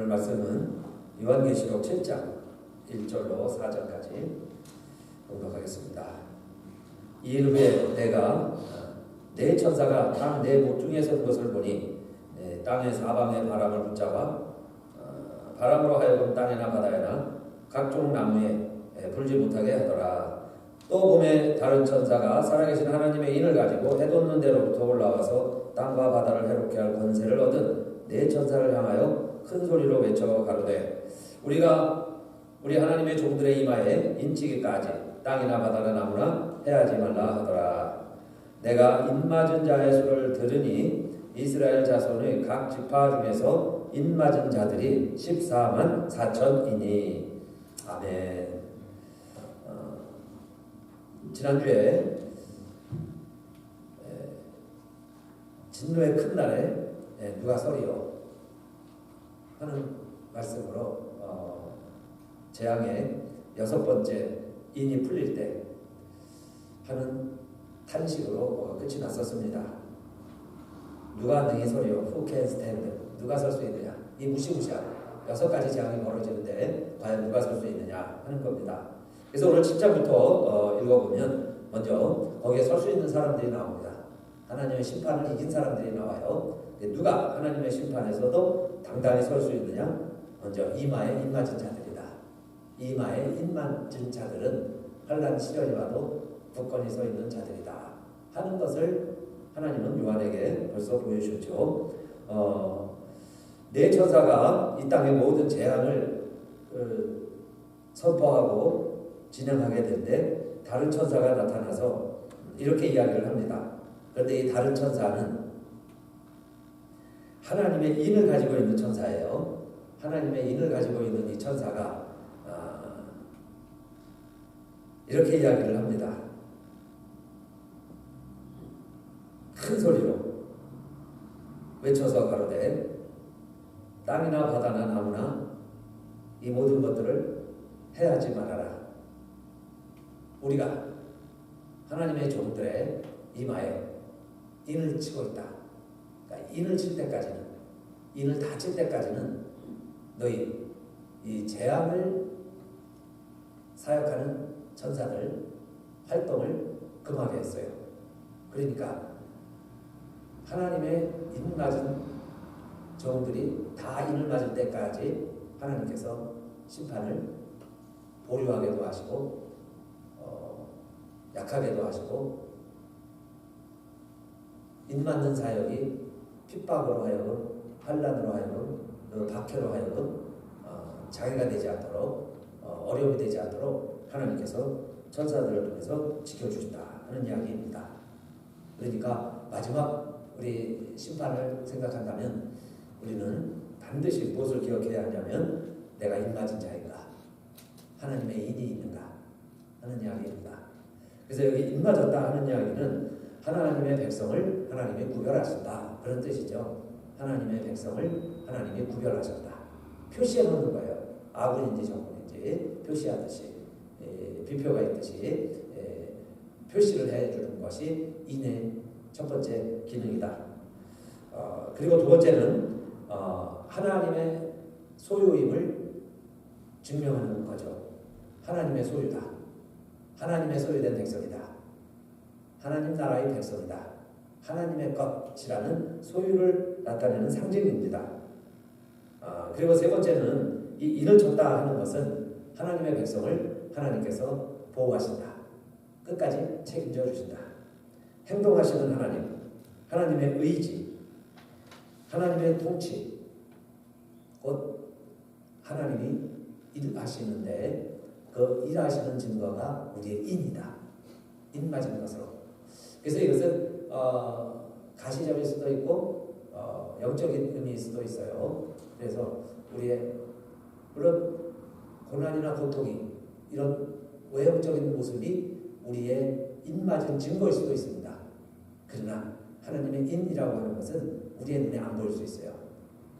오늘 말씀은 요한계시록 7장 1절로 4절까지 공독하겠습니다. 이일 후에 내가 네 천사가 땅 네 목중에 선 것을 보니 땅의 사방의 바람을 붙잡아 바람으로 하여금 땅이나 바다에나 각종 나무에 불지 못하게 하더라. 또 봄에 다른 천사가 살아계신 하나님의 인을 가지고 해돋는 데로부터 올라와서 땅과 바다를 해롭게 할 권세를 얻은 네 천사를 향하여 큰 소리로 외쳐 가로되 우리가 우리 하나님의 종들의 이마에 인치기까지 땅이나 바다나 나무나 해하지 말라 하더라. 내가 인맞은 자의 수를 들으니 이스라엘 자손의 각 지파 중에서 인맞은 자들이 14만 4천이니. 아멘. 지난주에 진노의 큰 날에 누가 서리요 하는 말씀으로 재앙의 6번째 인이 풀릴 때 하는 탄식으로 끝이 났었습니다. 누가 능히 서리요? Who can stand? 누가 설 수 있느냐? 이 무시무시한 6가지 재앙이 벌어지는데 과연 누가 설 수 있느냐 하는 겁니다. 그래서 오늘 7장부터 읽어보면 먼저 거기에 설 수 있는 사람들이 나옵니다. 하나님의 심판을 이긴 사람들이 나와요. 누가 하나님의 심판에서도 당당히 설 수 있느냐? 먼저 이마에 인맞은 자들이다. 이마에 인맞은 자들은 환난 시련이 와도 굳건히 서 있는 자들이다 하는 것을 하나님은 요한에게 벌써 보여주셨죠. 네 천사가 이 땅의 모든 재앙을 선포하고 진행하게 될 때 다른 천사가 나타나서 이렇게 이야기를 합니다. 그런데 이 다른 천사는 하나님의 인을 가지고 있는 천사예요. 하나님의 인을 가지고 있는 이 천사가 이렇게 이야기를 합니다. 큰 소리로 외쳐서 가로되 땅이나 바다나 나무나 이 모든 것들을 해하지 말아라. 우리가 하나님의 종들의 이마에 인을 치고 있다. 그러니까 인을 칠 때까지는, 인을 다 칠 때까지는 너희 이 재앙을 사역하는 천사들 활동을 금하게 했어요. 그러니까 하나님의 인 맞은 종들이 다 인을 맞을 때까지 하나님께서 심판을 보류하게도 하시고 약하게도 하시고 인 맞는 사역이 핍박으로 하여금 환난으로 하여금 박해로 하여금 장애가 되지 않도록 어려움이 되지 않도록 하나님께서 천사들을 통해서 지켜주신다 하는 이야기입니다. 그러니까 마지막 우리 심판을 생각한다면 우리는 반드시 무엇을 기억해야 하냐면 내가 인 맞은 자인가 하나님의 인이 있는가 하는 이야기입니다. 그래서 여기 인 맞았다 하는 이야기는 하나님의 백성을 하나님이 구별하신다 그런 뜻이죠. 하나님의 백성을 하나님이 구별하셨다. 표시해 놓는 거예요. 아군인지 적군인지 표시하듯이 비표가 있듯이 표시를 해주는 것이 인의 첫 번째 기능이다. 그리고 두 번째는 하나님의 소유임을 증명하는 거죠. 하나님의 소유다. 하나님의 소유된 백성이다. 하나님 나라의 백성이다. 하나님의 것이라는 소유를 나타내는 상징입니다. 그리고 세 번째는 이 인을 쳤다 하는 것은 하나님의 백성을 하나님께서 보호하신다. 끝까지 책임져 주신다. 행동하시는 하나님, 하나님의 의지, 하나님의 통치, 곧 하나님이 일하시는데 그 일하시는 증거가 우리의 인이다. 인 맞은 것으로. 그래서 이것은 가시적일 수도 있고 영적인 의미일 수도 있어요. 그래서 우리의 물론 고난이나 고통이 이런 외형적인 모습이 우리의 인 맞은 증거일 수도 있습니다. 그러나 하나님의 인이라고 하는 것은 우리의 눈에 안 보일 수 있어요.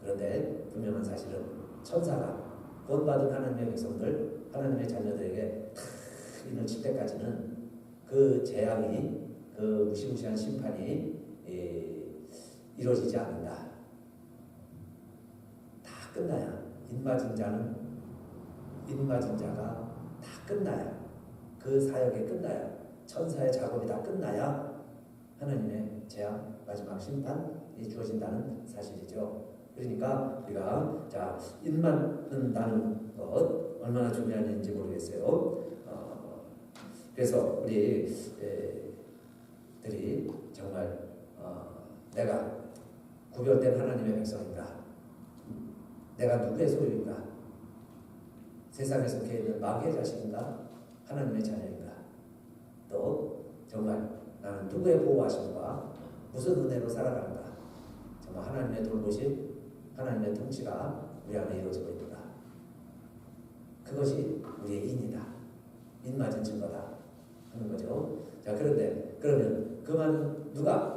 그런데 분명한 사실은 천사가 구원받은 하나님의 백성들, 하나님의 자녀들에게 인을 칠 때까지는 그 재앙이, 그 무시무시한 심판이 이루어지지 않는다. 다 끝나야 입맞은 자가 다 끝나야, 그 사역이 끝나야, 천사의 작업이 다 끝나야 하나님의 재앙, 마지막 심판이 주어진다는 사실이죠. 그러니까 우리가 자, 입맞는다는 것 얼마나 중요한 일인지 모르겠어요. 그래서 우리들이 정말 내가 구별된 하나님의 백성인가, 내가 누구의 소유인가, 세상에 속해 있는 마귀의 자식인가, 하나님의 자녀인가, 또 정말 나는 누구의 보호하심과 무슨 은혜로 살아가는가, 정말 하나님의 돌보심, 하나님의 통치가 우리 안에 이루어지고 있는가, 그것이 우리의 인이다, 인맞은 증거다 하는 거죠. 자, 그런데 그러면 그만 누가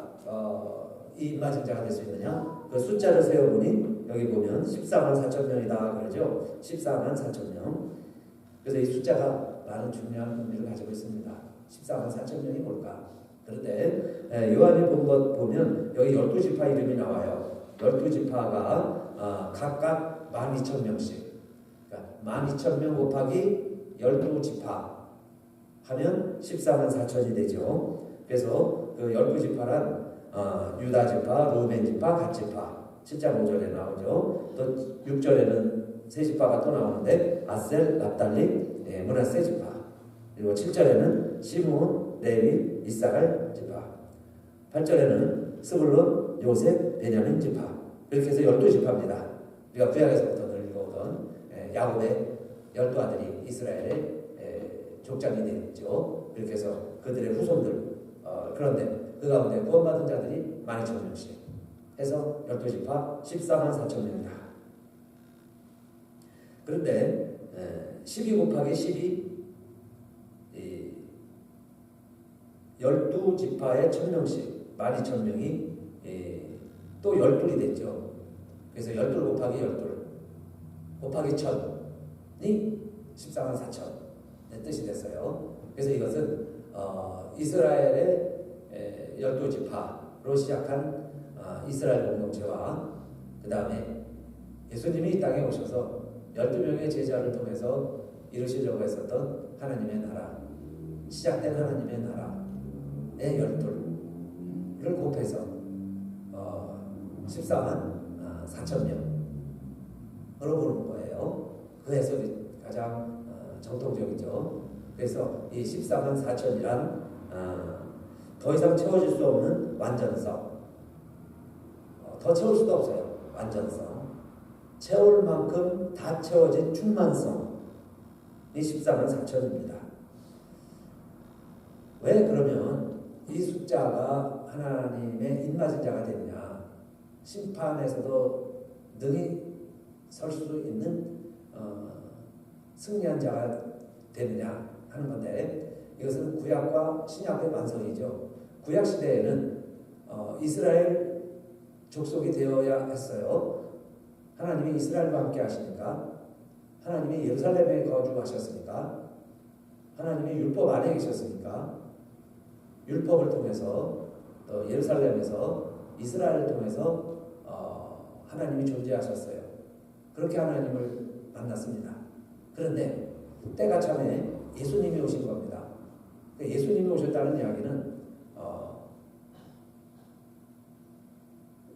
이 인맞은 자가 될 수 있느냐? 그 숫자를 세어보니 여기 보면 14만 4천 명이다 그러죠. 14만 4천 명. 그래서 이 숫자가 많은 중요한 의미를 가지고 있습니다. 14만 4천 명이 뭘까? 그런데 요한이 본 것 보면 여기 12지파 이름이 나와요. 12지파가 각각 12,000명씩. 그러니까 12,000명 곱하기 12지파 하면 14만 4천이 되죠. 그래서 그 12지파란 유다지파, 루벤지파, 갓지파 7장 5절에 나오죠. 또 6절에는 세 지파가 또 나오는데 아셀, 납달리, 므낫세 지파. 그리고 7절에는 시므온, 레위, 이사갈 지파. 8절에는 스불론, 요셉, 베냐민 지파. 이렇게 해서 12지파입니다. 우리가 구약에서부터 늘 읽어오던 야곱의 12아들이 이스라엘의 족장이 되었죠. 그렇게 해서 그들의 후손들, 그런데 그 가운데 구원받은 자들이 12,000명씩 해서 12지파 14만 4천 명이다. 그런데 12 곱하기 12 12지파에 1,000명씩 12,000명이 또 12이 됐죠. 그래서 12 곱하기 12 곱하기 1,000이 14만 4천의 뜻이 됐어요. 그래서 이것은 이스라엘의 12지파로 시작한 이스라엘 공동체와 그 다음에 예수님이 이 땅에 오셔서 12명의 제자를 통해서 이루시려고 했었던 하나님의 나라, 시작된 하나님의 나라의 12를 곱해서 14만 4천 명으로 보는 거예요. 그 해석이 가장 정통적이죠. 그래서 이 14만 4천이란 더 이상 채워질 수 없는 완전성, 더 채울 수도 없어요. 완전성, 채울 만큼 다 채워진 충만성이 14만 4천입니다. 왜 그러면 이 숫자가 하나님의 입맞은 자가 되느냐, 심판에서도 능히 설 수 있는 승리한 자가 되느냐 하는 건데, 이것은 구약과 신약의 완성이죠. 구약 시대에는 이스라엘 족속이 되어야 했어요. 하나님이 이스라엘과 함께 하시니까, 하나님이 예루살렘에 거주하셨으니까, 하나님이 율법 안에 계셨으니까, 율법을 통해서 또 예루살렘에서 이스라엘을 통해서 하나님이 존재하셨어요. 그렇게 하나님을 만났습니다. 그런데 때가 참에 예수님이 오신 겁니다. 예수님이 오셨다는 이야기는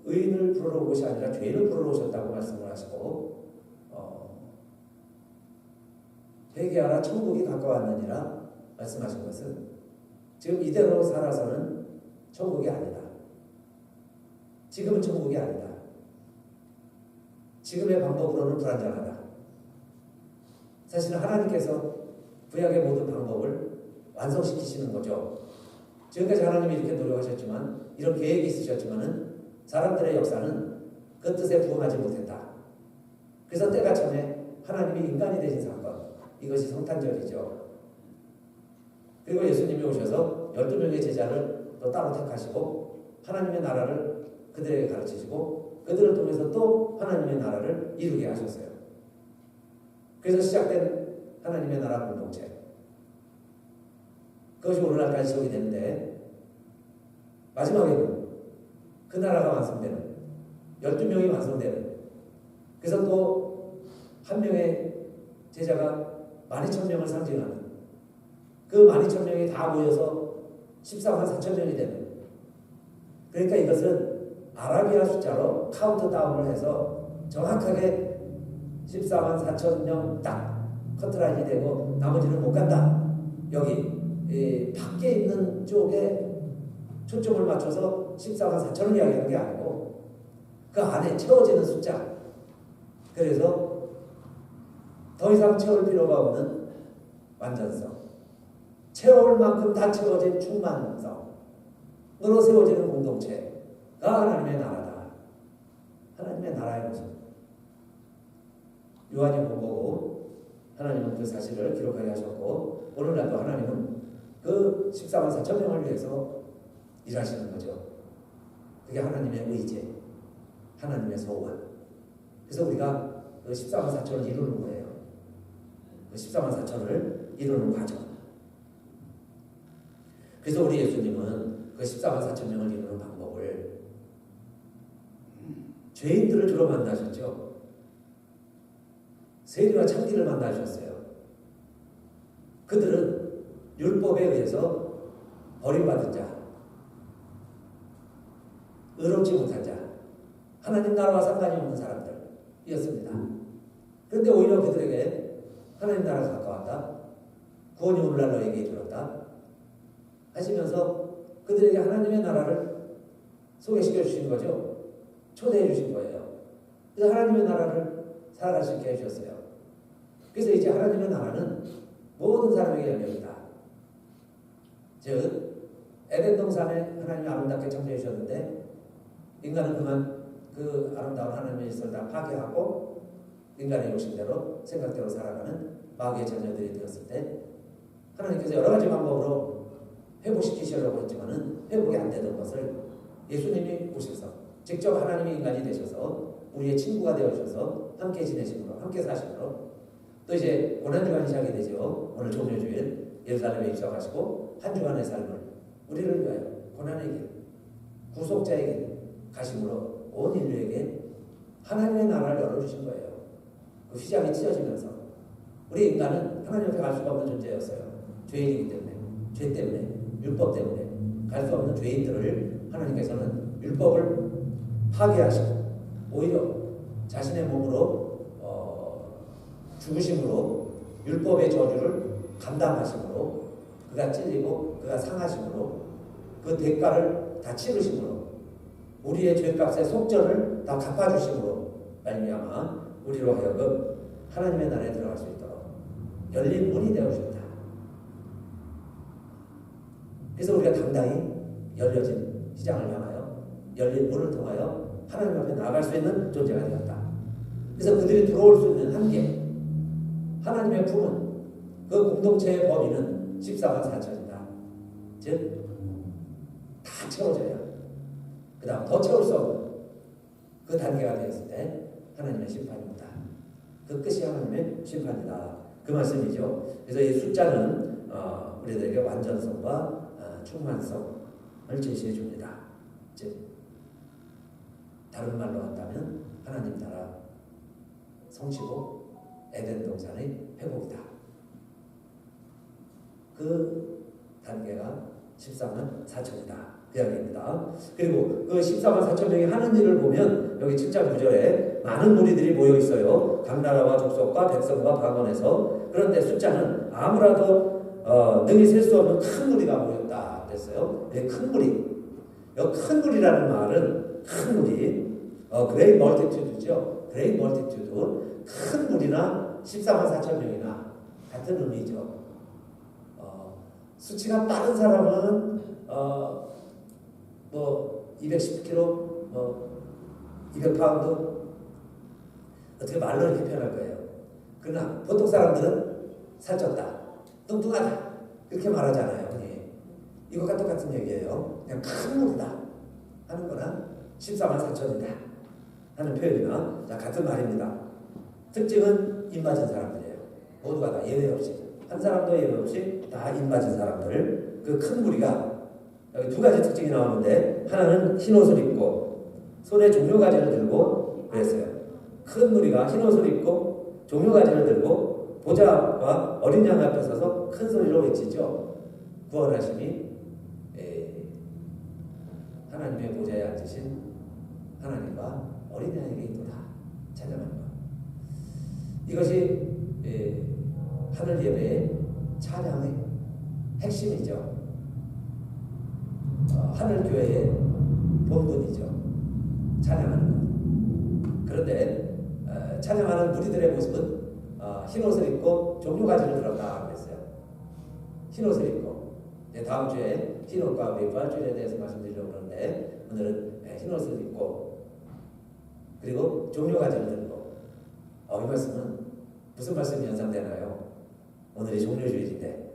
의인을 부르러 온 것이 아니라 죄인을 부르러 오셨다고 말씀을 하시고, 회개하라 천국이 가까웠느니라 말씀하신 것은 지금 이대로 살아서는 천국이 아니다. 지금은 천국이 아니다. 지금의 방법으로는 불완전하다. 사실은 하나님께서 구약의 모든 방법을 완성시키시는 거죠. 지금까지 하나님이 이렇게 노력하셨지만, 이런 계획이 있으셨지만은 사람들의 역사는 그 뜻에 부응하지 못했다. 그래서 때가 참에 하나님이 인간이 되신 사건, 이것이 성탄절이죠. 그리고 예수님이 오셔서 12명의 제자를 또 따로 택하시고 하나님의 나라를 그들에게 가르치시고 그들을 통해서 또 하나님의 나라를 이루게 하셨어요. 그래서 시작된 하나님의 나라 공동체, 그것이 오늘날까지 지속이 되는데, 마지막에는 그 나라가 완성되는, 12명이 완성되는, 그래서 또 한 명의 제자가 12,000명을 상징하는 그 12,000명이 다 모여서 14만 4천 명이 되는. 그러니까 이것은 아라비아 숫자로 카운트다운을 해서 정확하게 14만 4천 명 딱 커트라인이 되고 나머지는 못 간다. 여기 밖에 있는 쪽에 초점을 맞춰서 14만 4천을 이야기하는 게 아니고 그 안에 채워지는 숫자. 그래서 더 이상 채울 필요가 없는 완전성. 채울 만큼 다 채워진 충만성으로 세워지는 공동체가 하나님의 나라다. 하나님의 나라의 모습. 요한이 본 거고 하나님은 그 사실을 기록하게 하셨고 오늘날도 하나님은 그 14만 4천 명을 위해서 일하시는 거죠. 그게 하나님의 의제, 하나님의 소원. 그래서 우리가 그 14만 4천을 이루는 거예요. 그 14만 4천을 이루는 과정. 그래서 우리 예수님은 그 14만 4천 명을 이루는 방법을 죄인들을 주로 만나셨죠. 세리와 창기를 만나셨어요. 그들은 율법에 의해서 버림받은 자, 의롭지 못한 자, 하나님 나라와 상관이 없는 사람들이었습니다. 그런데 오히려 그들에게 하나님 나라가 가까웠다. 구원이 오늘날 너에게 이르렀다. 하시면서 그들에게 하나님의 나라를 소개시켜 주신 거죠. 초대해 주신 거예요. 그래서 하나님의 나라를 살아갈 수 있게 해주셨어요. 그래서 이제 하나님의 나라는 모든 사람에게 열려있다. 즉 에덴 동산에 하나님이 아름답게 창조해 주셨는데 인간은 그만 그 아름다운 하나님의 질서를 다 파괴하고 인간의 욕심대로 생각대로 살아가는 마귀의 자녀들이 되었을 때 하나님께서 여러 가지 방법으로 회복시키시려고 했지만은 회복이 안 되던 것을 예수님이 오셔서 직접 하나님이 인간이 되셔서 우리의 친구가 되어주셔서 함께 지내심으로 함께 사심으로 또 이제 고난주간이 시작이 되죠. 오늘 종료주일 예루살렘에 입성하시고 한 주간의 삶을 우리를 위하여 고난의 길, 구속자의 길 가심으로 온 인류에게 하나님의 나라를 열어주신 거예요. 그 휘장이 찢어지면서 우리 인간은 하나님 앞에 갈 수가 없는 존재였어요. 죄인이기 때문에, 죄 때문에, 율법 때문에 갈 수 없는 죄인들을 하나님께서는 율법을 파괴하시고 오히려 자신의 몸으로 죽으심으로 율법의 저주를 감당하심으로 그가 찔리고 그가 상하심으로 그 대가를 다 치르심으로 우리의 죄값의 속전을 다 갚아주심으로 말미암아 우리로 하여금 하나님의 나라에 들어갈 수 있도록 열린 문이 되어주셨다. 그래서 우리가 당당히 열려진 시장을 향하여 열린 문을 통하여 하나님 앞에 나아갈 수 있는 존재가 되었다. 그래서 그들이 들어올 수 있는 한계, 하나님의 품은 그 공동체의 범위는 14만 4천이다. 즉, 다 채워져야 그 다음 더 채울 수 없는 그 단계가 되었을 때 하나님의 심판입니다. 그 끝이 하나님의 심판이다. 그 말씀이죠. 그래서 이 숫자는 우리들에게 완전성과 충만성을 제시해 줍니다. 즉 다른 말로 한다면 하나님 나라 성취고 에덴 동산의 회복이다. 그 단계가 14만 4천이다. 그 이야기입니다. 그리고 그 14만 4천 명이 하는 일을 보면 여기 7장 9절에 많은 무리들이 모여 있어요. 각 나라와 족속과 백성과 방언에서. 그런데 숫자는 아무라도 능히 셀 수 없는 큰 무리가 모였다 그랬어요. 큰 무리. 여기 큰 무리라는 말은 큰 무리, great multitude죠. great multitude. 큰 무리나 14만 4천 명이나 같은 의미죠. 수치가 빠른 사람은 뭐 210kg, 200파운드 어떻게 말로 이렇게 표현할 거예요. 그러나 보통 사람들은 살쪘다, 뚱뚱하다 이렇게 말하잖아요. 예. 이것과 똑같은 얘기예요. 그냥 큰 무리다 하는 거나 14만 4천이다 하는 표현이나 같은 말입니다. 특징은 입맞은 사람들이에요. 모두가 다 예외 없이 한 사람도 예외 없이 다 입맞은 사람들. 그 큰 무리가 여기 두 가지 특징이 나오는데 하나는 흰 옷을 입고 손에 종려가지를 들고 그랬어요. 큰 무리가 흰 옷을 입고 종려가지를 들고 보좌와 어린 양 앞에 서서 큰 소리로 외치죠. 구원하심이 하나님의 보좌에 앉으신 하나님과 어린 양에게 있도다. 찬양하는 것. 이것이 하늘 예배의 찬양의 핵심이죠. 하늘 교회의 본분이죠. 찬양하는 것. 그런데 찬양하는 무리들의 모습은 흰옷을 입고 종려가지를 들었다 그랬어요. 흰옷을 입고. 다음 주에 흰옷과 부활주일에 대해서 말씀드리려고 그러는데 오늘은 흰옷을 입고 그리고 종려가지를 들고 이 말씀은 무슨 말씀이 연상되나요? 오늘이 종려주일인데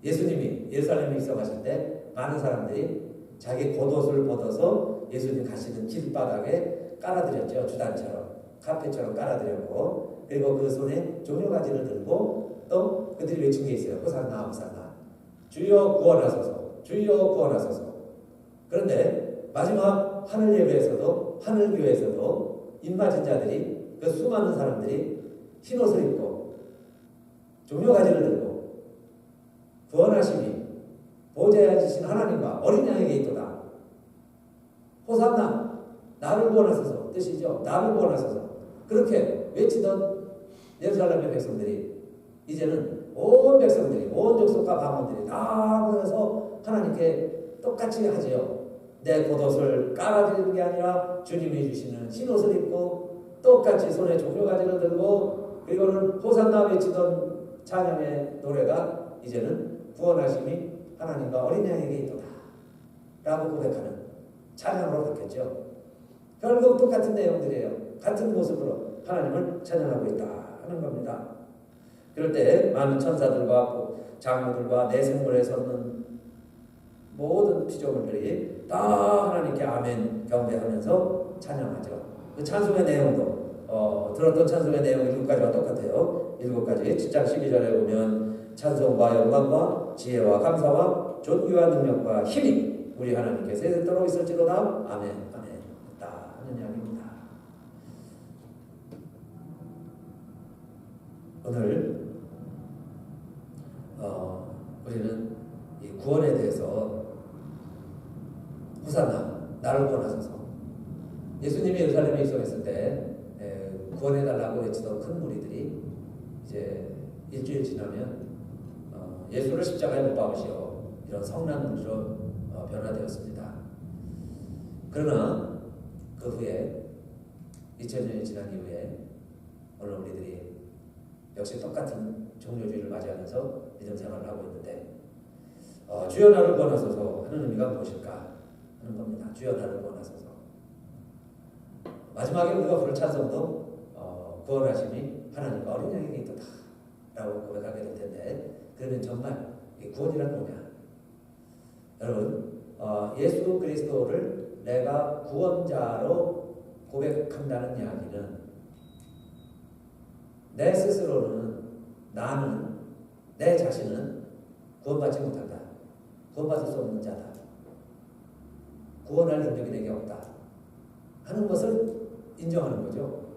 예수님이 예루살렘에 입성하실 때 많은 사람들이 자기 겉옷을 벗어서 예수님 가시는 길바닥에 깔아드렸죠. 주단처럼 카페처럼 깔아드렸고 그리고 그 손에 종려가지를 들고 또 그들이 외친 게 있어요. 호산나 호산나 주여 구원하소서 주여 구원하소서. 그런데 마지막 하늘 예배에서도 하늘 교회에서도 입맞은 자들이 그 수많은 사람들이 흰옷을 입고 종려가지를 들고 구원하심이 보좌에 앉으신 하나님과 어린 양에게 있도다. 호산나 나를 구원하소서 뜻이죠. 나를 구원하소서. 그렇게 외치던 예루살렘의 백성들이 이제는 온 백성들이 온 족속과 방언들이 다 모여서 하나님께 똑같이 하지요. 내 겉옷을 깔아드리는 게 아니라 주님이 주시는 흰옷을 입고 똑같이 손에 종려가지를 들고 그리고는 호산나 외치던 찬양의 노래가 이제는 구원하심이 하나님과 어린 양에게 있도다 라고 고백하는 찬양으로 바뀌었죠. 결국 똑같은 내용들이에요. 같은 모습으로 하나님을 찬양하고 있다 하는 겁니다. 그럴 때 많은 천사들과 장로들과 내생물에 섰는 모든 피조물들이 다 하나님께 아멘 경배하면서 찬양하죠. 그 찬송의 내용도 들었던 찬송의 내용 7가지와 똑같아요. 7가지 7장 12절에 보면 찬송과 영광과 지혜와 감사와 존귀와 능력과 힘이 우리 하나님께 세세토록 있을지로다. 아멘 아멘 다 하는 이야기입니다. 오늘 우리는 이 구원에 대해서 호산나 나를 구원하소서. 예수님이 예루살렘에 입성했을 때 구원해달라고 외치던 큰 무리들이 이제 일주일 지나면 예수를 십자가에 못 박으시오 이런 성난들로 변화되었습니다. 그러나 그 후에 2000년이 지난 이후에 오늘 우리들이 역시 똑같은 종료주의를 맞이하면서 믿음 생활을 하고 있는데 주여 나를 구원하소서 하는 의미가 무엇일까 하는 겁니다. 주여 나를 구원하소서. 마지막에 우리가 부를 찬송도 구원하심이 하나님과 어린 양에게 있도다 라고 고백하게 될 텐데 그러면 정말 이 구원이란 뭐냐? 여러분 예수 그리스도를 내가 구원자로 고백한다는 이야기는 내 스스로는 나는 내 자신은 구원받지 못한다. 구원받을 수 없는 자다. 구원할 능력이 내게 없다. 하는 것을 인정하는 거죠.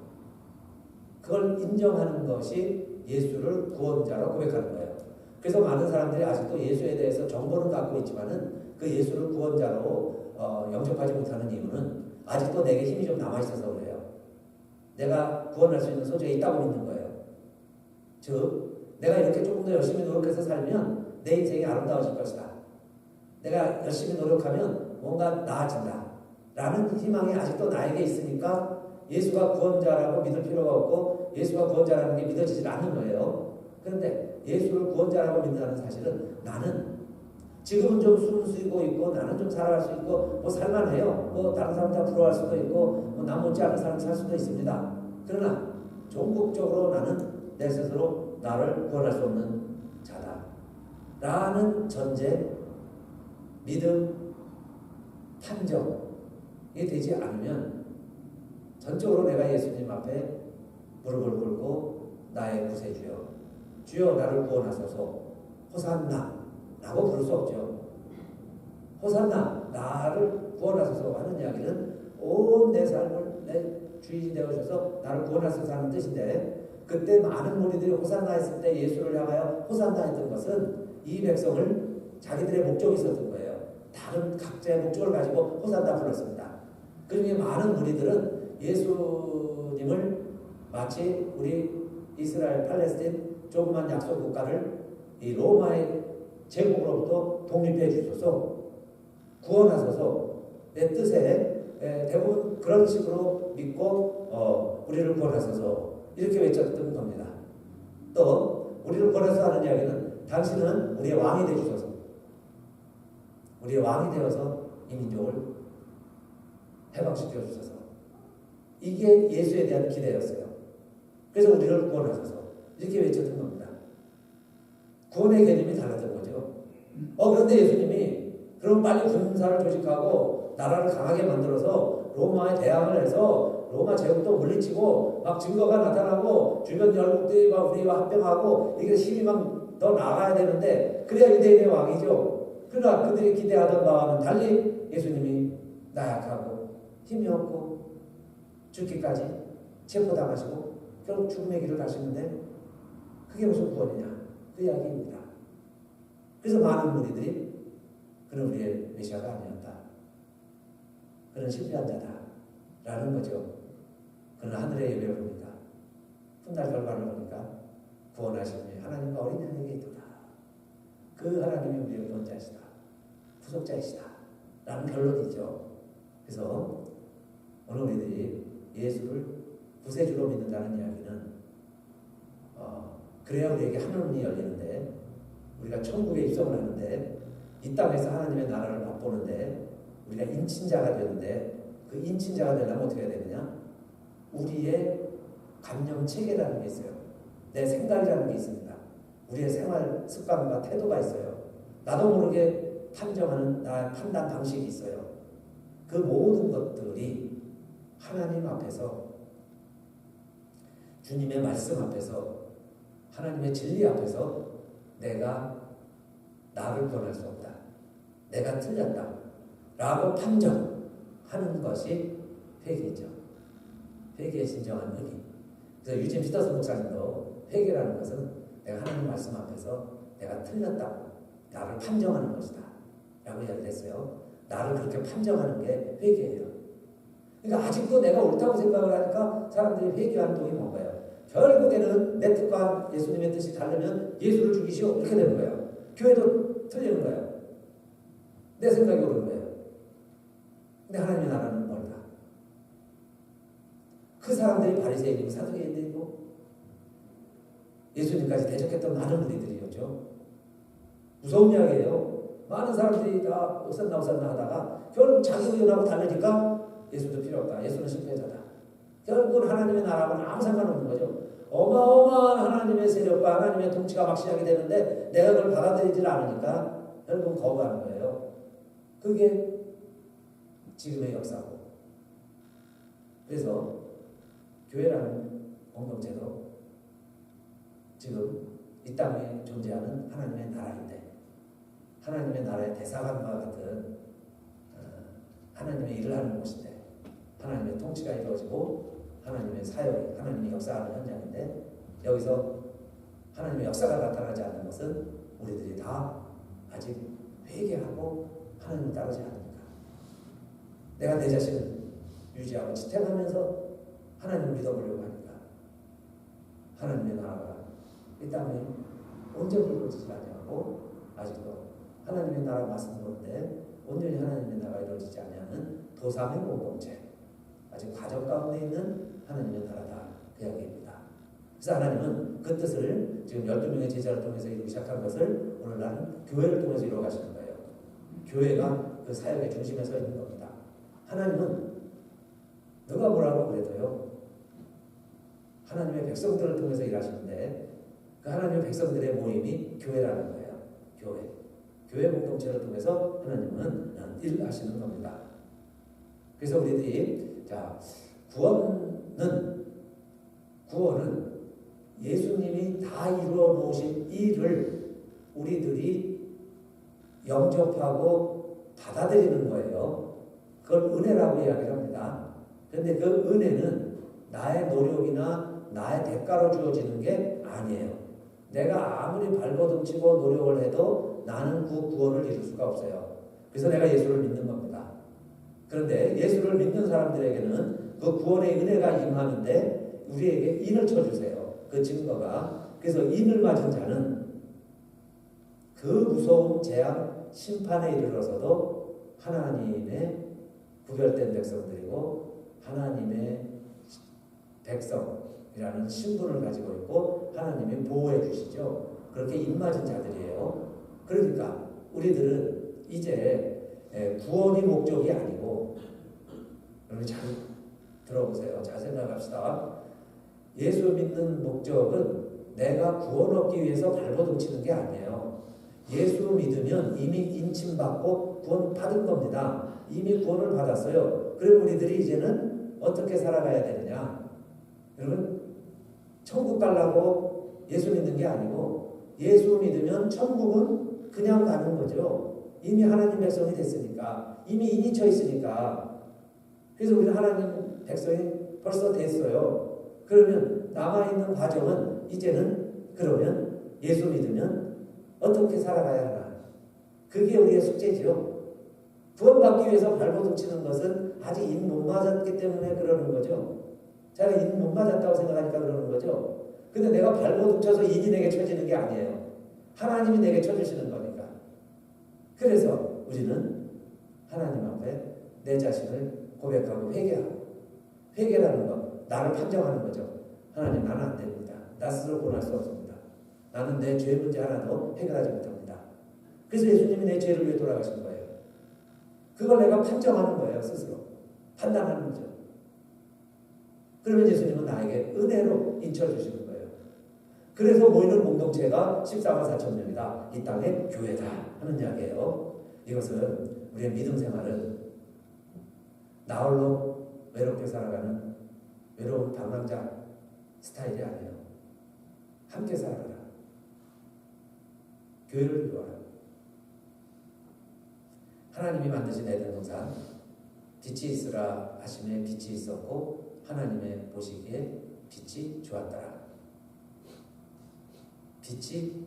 그걸 인정하는 것이 예수를 구원자로 고백하는 거예요. 그래서 많은 사람들이 아직도 예수에 대해서 정보는 갖고 있지만은 그 예수를 구원자로 영접하지 못하는 이유는 아직도 내게 힘이 좀 남아있어서 그래요. 내가 구원할 수 있는 소재가 있다고 믿는 거예요. 즉 내가 이렇게 조금 더 열심히 노력해서 살면 내 인생이 아름다워질 것이다. 내가 열심히 노력하면 뭔가 나아진다. 라는 희망이 아직도 나에게 있으니까 예수가 구원자라고 믿을 필요가 없고 예수가 구원자라는 게 믿어지질 않는 거예요. 그런데 예수를 구원자라고 믿는다는 사실은 나는 지금은 좀 숨을 쉬고 있고 나는 좀 살아갈 수 있고 뭐 살만해요. 뭐 다른 사람 다 부러워할 수도 있고 뭐 남 못지 않은 사람이 살 수도 있습니다. 그러나 종국적으로 나는 내 스스로 나를 구원할 수 없는 자다. 라는 전제, 믿음, 판정이 되지 않으면 전적으로 내가 예수님 앞에 무릎을 꿇고 나의 구세주여 주여 나를 구원하소서 호산나 라고 부를 수 없죠. 호산나 나를 구원하소서 하는 이야기는 온 내 삶을 내 주인이 되어주셔서 나를 구원하소서 하는 뜻인데 그때 많은 무리들이 호산나 했을 때 예수를 향하여 호산나 했던 것은 이 백성을 자기들의 목적이 있었던 거예요. 다른 각자의 목적을 가지고 호산나 불렀습니다. 그 중에 많은 무리들은 예수님을 마치 우리 이스라엘 팔레스틴 조그만 약속 국가를 이 로마의 제국으로부터 독립해 주소서, 구원하소서, 내 뜻에 대부분 그런 식으로 믿고 우리를 구원하소서 이렇게 외쳤던 겁니다. 또 우리를 구원하소서 하는 이야기는 당신은 우리의 왕이 되주소서, 우리의 왕이 되어서 이 민족을 해방시켜 주소서. 이게 예수에 대한 기대였어요. 그래서 우리를 구원하소서 이렇게 외쳤던 겁니다. 구원의 개념이 달랐던 거죠. 그런데 예수님이 그럼 빨리 군사를 조직하고 나라를 강하게 만들어서 로마에 대항을 해서 로마 제국도 물리치고 막 증거가 나타나고 주변 열국들이 막 우리와 합병하고 이게 힘이 막 더 나아가야 되는데 그래야 유대인의 왕이죠. 그러나 그들이 기대하던 바와는 달리 예수님이 나약하고 힘이 없고 죽기까지 체포당하시고 결국 죽음의 길을 가시는데 그게 무슨 구원이냐 그 이야기입니다. 그래서 많은 무리들이 그는 우리의 메시아가 아니었다, 그는 실패한 자다라는 거죠. 그는 하늘의 예배를 보니까 훗날 결과를 보니까 구원하시는 하나님과 어린 양에게 있도다. 그 하나님이 우리의 구원자이시다, 구속자이시다 라는 결론이죠. 그래서 오늘 우리들이 예수를 구세주로 믿는다는 이야기는 그래야 우리에게 하늘문이 열리는데, 우리가 천국에 입성을 하는데, 이 땅에서 하나님의 나라를 맛보는데 우리가 인친자가 되는데, 그 인친자가 되려면 어떻게 해야 되느냐? 우리의 감정 체계라는 게 있어요. 내 생각이라는 게 있습니다. 우리의 생활 습관과 태도가 있어요. 나도 모르게 판정하는 나의 판단 방식이 있어요. 그 모든 것들이 하나님 앞에서, 주님의 말씀 앞에서, 하나님의 진리 앞에서 내가 나를 구원할 수 없다, 내가 틀렸다 라고 판정하는 것이 회개죠. 회개의 진정한 의미. 그래서 유진 피터슨 목사님도 회개라는 것은 내가 하나님 말씀 앞에서 내가 틀렸다고 나를 판정하는 것이다 라고 이야기를 했어요. 나를 그렇게 판정하는 게 회개예요. 그러니까 아직도 내가 옳다고 생각을 하니까 사람들이 회개하는 동이 뭔가요? 결국에는 내 뜻과 예수님의 뜻이 다르면 예수를 죽이시오 이렇게 되는 거예요. 교회도 틀리는 거예요. 내 생각이 옳은 거예요. 근데 하나님의 나라는 뭘까? 그 사람들이 바리새인이고 사두개인들이고 예수님까지 대적했던 많은 무리들이었죠. 무서운 이야기예요. 많은 사람들이 다 오산나 하다가 결국 자기 의견하고 다르니까 예수도 필요 없다, 예수는 실패자다. 결국은 하나님의 나라하고는 아무 상관없는 거죠. 어마어마한 하나님의 세력과 하나님의 통치가 막 시작이 되는데 내가 그걸 받아들이질 않으니까 결국은 거부하는 거예요. 그게 지금의 역사고. 그래서 교회라는 공동체도 지금 이 땅에 존재하는 하나님의 나라인데, 하나님의 나라의 대사관과 같은 하나님의 일을 하는 곳인데, 하나님의 통치가 이루어지고 하나님의 사역이, 하나님의 역사하는 현장인데, 여기서 하나님의 역사가 나타나지 않는 것은 우리들이 다 아직 회개하고 하나님을 따르지 않으니까, 내가 내 자신을 유지하고 지탱하면서 하나님을 믿어보려고 하니까 하나님의 나라가 이 땅에 온전히 이루어지지 아니하고, 아직도 하나님의 나라가 말씀드렸는데 온전히 하나님의 나라가 이루어지지 아니하는 도삼의 공동체, 아직 과정 가운데 있는 하나님의 나라다 그 이야기입니다. 그래서 하나님은 그 뜻을 지금 12명의 제자를 통해서 이루기 시작한 것을 오늘날 교회를 통해서 이루어 가시는 거예요. 교회가 그 사역의 중심에 서 있는 겁니다. 하나님은 누가 뭐라고 그래도요, 하나님의 백성들을 통해서 일하시는데 그 하나님의 백성들의 모임이 교회라는 거예요. 교회 공동체를 통해서 하나님은 일하시는 겁니다. 그래서 우리들이 구원은 예수님이 다 이루어 놓으신 일을 우리들이 영접하고 받아들이는 거예요. 그걸 은혜라고 이야기합니다. 그런데 그 은혜는 나의 노력이나 나의 대가로 주어지는 게 아니에요. 내가 아무리 발버둥치고 노력을 해도 나는 그 구원을 이룰 수가 없어요. 그래서 내가 예수를 믿는 겁니다. 그런데 예수를 믿는 사람들에게는 그 구원의 은혜가 임하는데 우리에게 인을 쳐주세요. 그 증거가. 그래서 인을 맞은 자는 그 무서운 재앙, 심판에 이르러서도 하나님의 구별된 백성들이고 하나님의 백성이라는 신분을 가지고 있고 하나님이 보호해 주시죠. 그렇게 인맞은 자들이에요. 그러니까 우리들은 이제 구원이 목적이 아니고, 여러분 잘 들어보세요. 잘 생각합시다. 예수 믿는 목적은 내가 구원 얻기 위해서 발버둥치는 게 아니에요. 예수 믿으면 이미 인침받고 구원 받은 겁니다. 이미 구원을 받았어요. 그럼 우리들이 이제는 어떻게 살아가야 되느냐? 여러분, 천국 가려고 예수 믿는 게 아니고 예수 믿으면 천국은 그냥 가는 거죠. 이미 하나님 백성이 됐으니까. 이미 인이 쳐 있으니까. 그래서 우리는 하나님 백성이 벌써 됐어요. 그러면 남아있는 과정은 이제는 그러면 예수 믿으면 어떻게 살아가야 하나. 그게 우리의 숙제지요. 구원받기 위해서 발버둥치는 것은 아직 인 못 맞았기 때문에 그러는 거죠. 제가 인 못 맞았다고 생각하니까 그러는 거죠. 근데 내가 발버둥쳐서 인이 내게 쳐지는 게 아니에요. 하나님이 내게 쳐주시는 거니까. 그래서 우리는 하나님 앞에 내 자신을 고백하고 회개하고, 회개라는 건 나를 판정하는 거죠. 하나님, 나는 안 됩니다. 나 스스로 구원할 수 없습니다. 나는 내 죄 문제 하나도 해결하지 못합니다. 그래서 예수님이 내 죄를 위해 돌아가신 거예요. 그걸 내가 판정하는 거예요. 스스로 판단하는 거죠. 그러면 예수님은 나에게 은혜로 인쳐주시는 거예요. 그래서 모이는 공동체가 14만 4천 명이다. 이 땅의 교회다 하는 이야기예요. 이것은 우리의 믿음 생활은 나 홀로 외롭게 살아가는 외로운 방랑자 스타일이 아니에요. 함께 살아가라. 교회를 이루어라. 하나님이 만드신 에덴 동산, 빛이 있으라 하심에 빛이 있었고 하나님의 보시기에 빛이 좋았더라. 빛이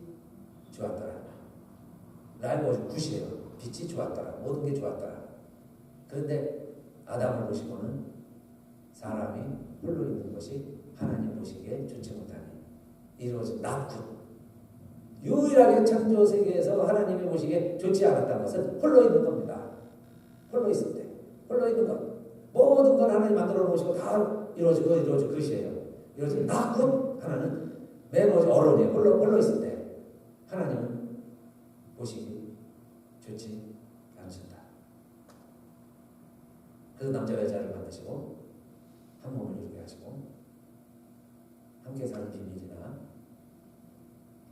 좋았더라. 라이브 굿이에요. 빛이 좋았더라. 모든 게 좋았더라. 그런데 아담을 보시고는 사람이 홀로 있는 것이 하나님 보시기에 좋지 못하니 이루어진 굿. 유일하게 창조 세계에서 하나님이 보시기에 좋지 않았다는 것은 홀로 있는 겁니다. 홀로 있을 때. 홀로 있는 것. 모든 걸 하나님 만들어 놓으시고 다 이루어지고 그것이에요. 이루어진 굿. 하나는 맨 어른이에요. 홀로 있을 때. 하나님은 보시기 좋지 않으신다. 그래서 남자와 여자를 만드시고 한 몸을 이루게 하시고 함께 사는 비밀이나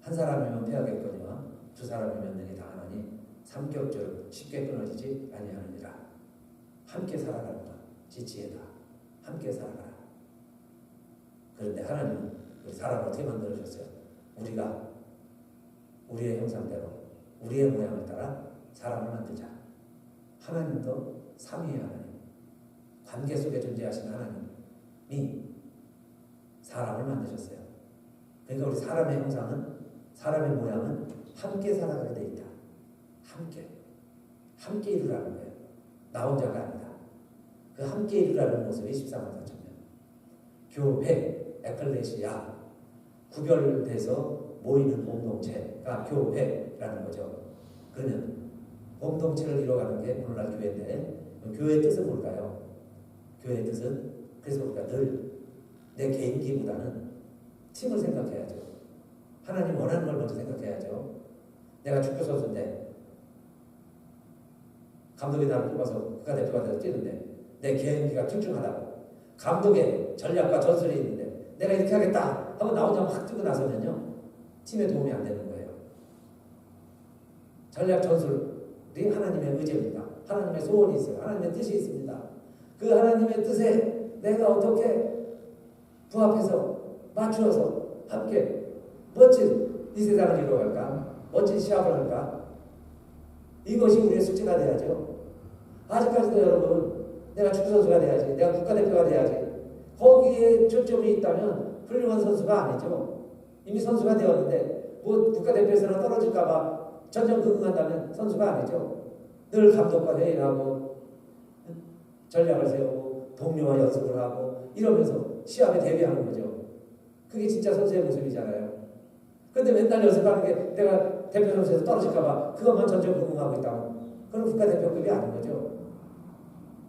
한 사람이면 패하겠거니와 두 사람이면 능히 당하나니 삼겹줄 쉽게 끊어지지 아니하느니라. 함께 살아가는 것 지혜다. 함께 살아가라. 그런데 하나님은 우리 사람을 어떻게 만들어주셨어요? 우리가 우리의 형상대로 우리의 모양을 따라 사람을 만들자. 하나님도 삼위의 하나님, 관계 속에 존재하신 하나님이 사람을 만드셨어요. 그러니까 우리 사람의 형상은, 사람의 모양은 함께 살아가게 돼 있다. 함께 이루라는 거예요. 나 혼자가 아니다. 그 함께 이루라는 모습이 14만 4천 명. 교회, 에클레시아, 구별돼서 모이는 공동체가 교회라는 거죠. 그러면 공동체를 이뤄가는 게 오늘날 교회인데, 교회의 뜻은 뭘까요? 교회의 뜻은, 그래서 우리가 늘 내 개인기보다는 팀을 생각해야죠. 하나님 원하는 걸 먼저 생각해야죠. 내가 축구 선수인데 감독이 나를 뽑아서 국가대표가 돼서 뛰는데 내 개인기가 출중하다고, 감독의 전략과 전술이 있는데 내가 이렇게 하겠다 하고 나 혼자 막 뛰고 나서면요, 팀에 도움이 안 되는 거예요. 전략 전술이 하나님의 의지입니다. 하나님의 소원이 있어요. 하나님의 뜻이 있습니다. 그 하나님의 뜻에 내가 어떻게 부합해서 맞추어서 함께 멋진 이 세상을 이루어갈까? 멋진 시합을 할까? 이것이 우리의 숙제가 돼야죠. 아직까지도 여러분, 내가 축구선수가 돼야지, 내가 국가대표가 돼야지, 거기에 초점이 있다면 훌륭한 선수가 아니죠. 이미 선수가 되었는데 뭐 국가대표에서는 떨어질까봐 전전긍긍한다면 선수가 아니죠. 늘 감독과 회의를 하고 전략을 세우고 동료와 연습을 하고 이러면서 시합에 대비하는 거죠. 그게 진짜 선수의 모습이잖아요. 근데 맨날 연습하는 게 내가 대표 선수에서 떨어질까봐 그것만 전전긍긍하고 있다고. 그럼 국가대표급이 아닌 거죠.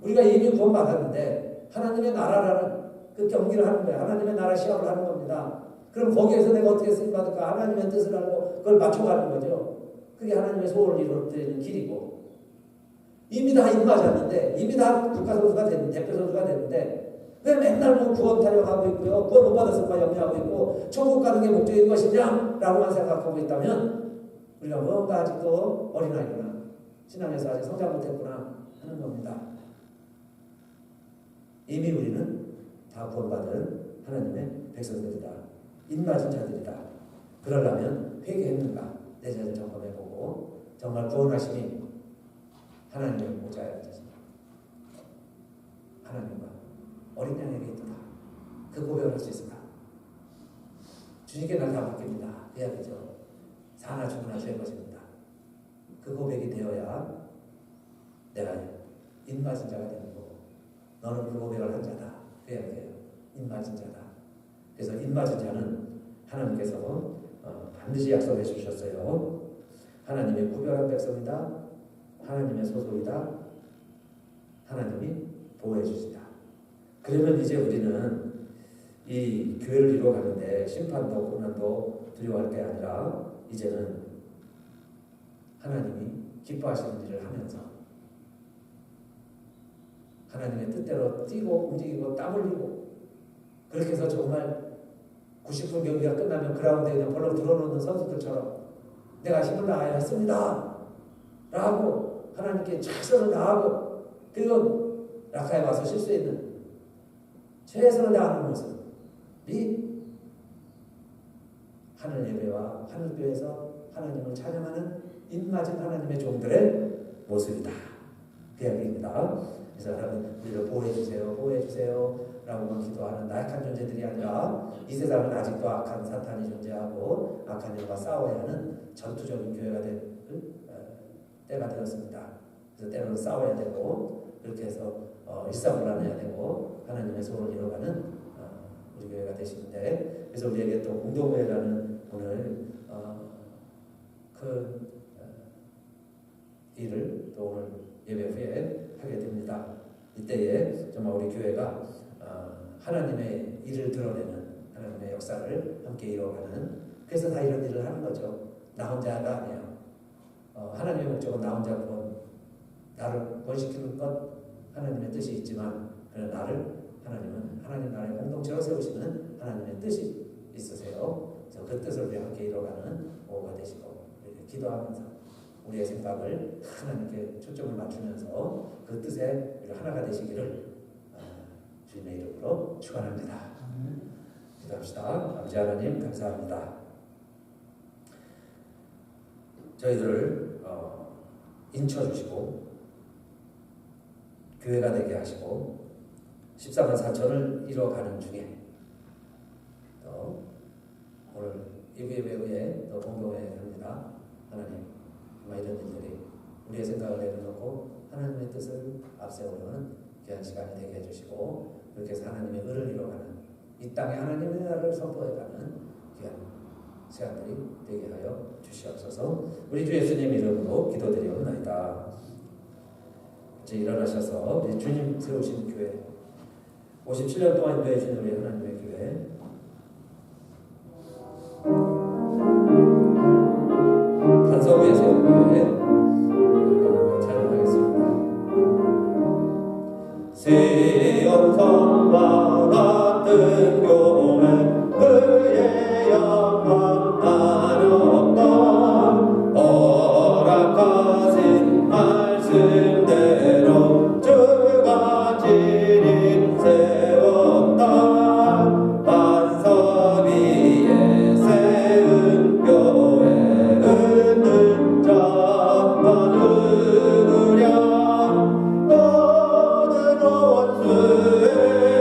우리가 이미 구원받았는데 하나님의 나라라는 그 경기를 하는 거예요. 하나님의 나라 시합을 하는 겁니다. 그럼 거기에서 내가 어떻게 쓰임받을까? 하나님의 뜻을 알고 그걸 맞춰가는 거죠. 그게 하나님의 소원을 이루어드리는 길이고. 이미 다 입맞았는데, 이미 다 국가선수가 됐는데, 대표 선수가 됐는데, 왜 맨날 뭐 구원 타령하고 있고요, 구원 못 받았을까 염려하고 있고, 천국 가는 게 목적인 것이냐? 라고만 생각하고 있다면, 우리가 뭔가 아직도 어린아이구나, 신앙에서 아직 성장 못했구나 하는 겁니다. 이미 우리는 다 구원받은 하나님의 백성들이다. 입맞은 자들이다. 그러려면 회개했는가? 내 자신을 점검해보고, 정말 구원하심이 하나님의 보좌였습니다. 하나님과 어린 양에게 있다. 그 고백을 할 수 있을까? 주님께 날 다 맡깁니다. 해야 되죠. 사나 죽으나 주의 것입니다. 그 고백이 되어야 내가 입맞은 자가 되는 거고, 너는 그 고백을 한 자다. 해야 돼요. 입맞은 자다. 그래서 입맞은 자는 하나님께서 반드시 약속해 주셨어요. 하나님의 구별한 백성이다. 하나님의 소속이다. 하나님이 보호해 주시다. 그러면 이제 우리는 이 교회를 이루어가는데 심판도 고난도 두려워할 게 아니라 이제는 하나님이 기뻐하시는 일을 하면서 하나님의 뜻대로 뛰고 움직이고 땀 흘리고 그렇게 해서 정말 90분 경기가 끝나면 그라운드에 그냥 벌렁 들어놓는 선수들처럼 내가 힘을 다하여 했습니다 라고 하나님께 최선을 다하고 그리고 라카에 와서 실수했는 최선을 다하는 모습이 하늘 예배와 하늘교회에서 하나님을 찬양하는 입맞은 하나님의 종들의 모습이다. 그 이야기입니다. 그래서 하나님 우리를 보호해주세요. 보호해주세요 라고만 기도하는 나약한 존재들이 아니라 이 세상은 아직도 악한 사탄이 존재하고 악한 일과 싸워야 하는 전투적인 교회가 될 때가 되었습니다. 그래서 때로는 싸워야 되고 그렇게 해서 일사불란해야 되고 하나님의 소원을 이뤄가는 우리 교회가 되시는데 그래서 우리에게 또 공동회라는 오늘 그 일을 또 오늘 예배 후에 하게 됩니다. 이때에 정말 우리 교회가 하나님의 일을 드러내는 하나님의 역사를 함께 이뤄가는 그래서 다 이런 일을 하는 거죠. 나 혼자가 아니에요. 하나님의 목적은 나 혼자 구원, 나를 구원시키는 것 하나님의 뜻이 있지만 나를 하나님은 하나님 나라의 공동체로 세우시는 하나님의 뜻이 있으세요. 그래서 그 뜻을 우리 함께 이뤄가는 오후가 되시고 기도하면서 우리의 생각을 하나님께 초점을 맞추면서 그 뜻에 우리 하나가 되시기를 주님의 이름으로 축원합니다. 기도합시다. 아버지 하나님 감사합니다. 저희들을 인쳐주시고 교회가 되게 하시고 14만 4천을 이뤄가는 중에 또 오늘 예배 후에 또 공동회 합니다. 하나님 정말 이런 일들이 우리의 생각을 내려놓고 하나님의 뜻을 앞세우는 귀한 시간이 되게 해주시고 그렇게 해서 하나님의 의를 이뤄가는 이 땅에 하나님의 나라를 선포해가는 귀한 시간들이 되게 하여 주시옵소서. 우리 주 예수님 이름으로 기도드리옵나이다. 이제 일어나셔서 우리 주님 세우신 교회 57년 동안 인도해 주신 우리 하나님의 교회 단서 위에 세운 교회 찬양하겠습니다. 시온성과 같은 교회 그의 영광 나눴던 허락하신 말씀대로 주가 지린 세웠다 반석 위에 세운 교회 은는 자만 누구랴 모든 원수의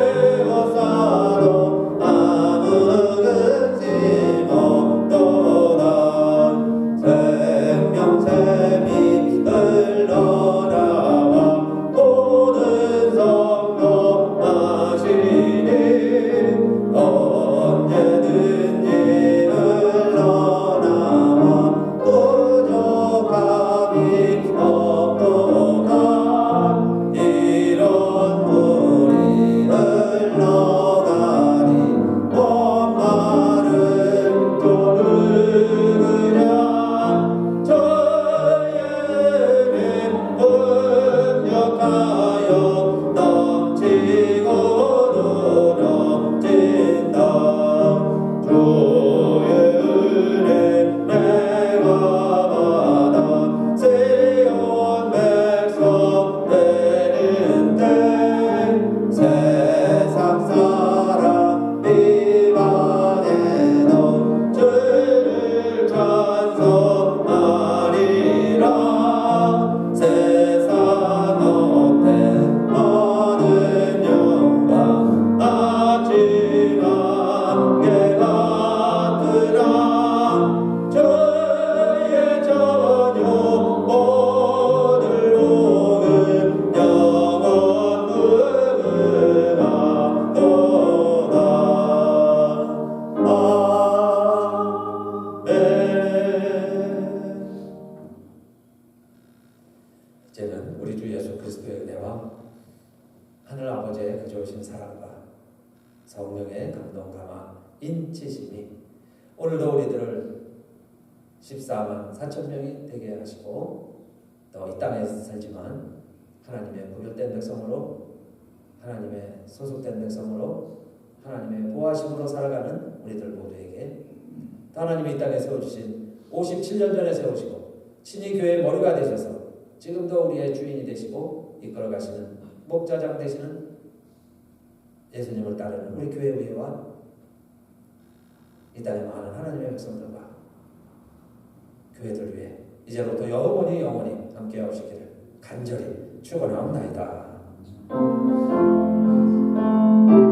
성령의 감동 감화 인치심이 오늘도 우리들을 14만 4천 명이 되게 하시고 또 이 땅에 살지만 하나님의 구별된 백성으로 하나님의 소속된 백성으로 하나님의 보호하심으로 살아가는 우리들 모두에게 하나님이 이 땅에 세워주신 57년 전에 세우시고 친히 교회의 머리가 되셔서 지금도 우리의 주인이 되시고 이끌어가시는 목자장 되시는 예수님을 따르는 우리 교회 의회와 이 땅에 많은 하나님의 백성들과 교회들 위해 이제부터 영원히 함께 하시기를 간절히 축원하옵나이다.